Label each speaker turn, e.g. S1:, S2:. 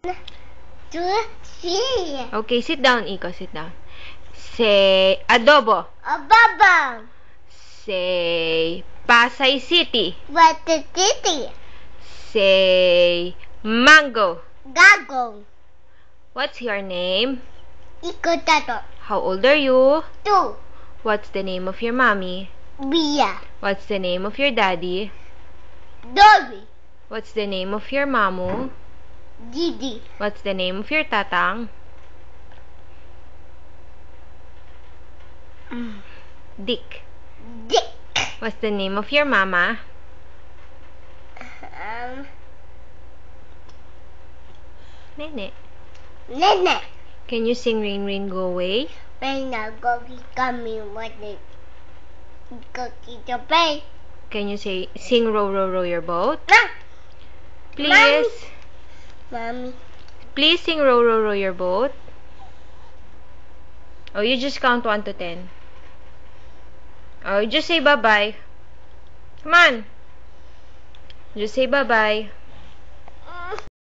S1: 2, 3.
S2: Okay, sit down, Iko. Sit down. Say adobo.
S1: Ababa.
S2: Say Pasay City.
S1: What the city?
S2: Say mango.
S1: Gago.
S2: What's your name?
S1: Ikotato.
S2: How old are you?
S1: 2.
S2: What's the name of your mommy?
S1: Bia.
S2: What's the name of your daddy?
S1: Dory.
S2: What's the name of your mamu?
S1: Didi.
S2: What's the name of your tatang? Dick.
S1: Dick.
S2: What's the name of your mama? Nene.
S1: Nene.
S2: Can you sing Rain Rain Go Away?
S1: When I go coming with it. Cookie to pay.
S2: Can you sing Row Row Row Your Boat?
S1: Ah.
S2: Please.
S1: Mommy.
S2: Please sing Row Row Row Your Boat. Oh, you just count 1 to 10. Oh, you just say bye-bye. Come on. Just say bye-bye.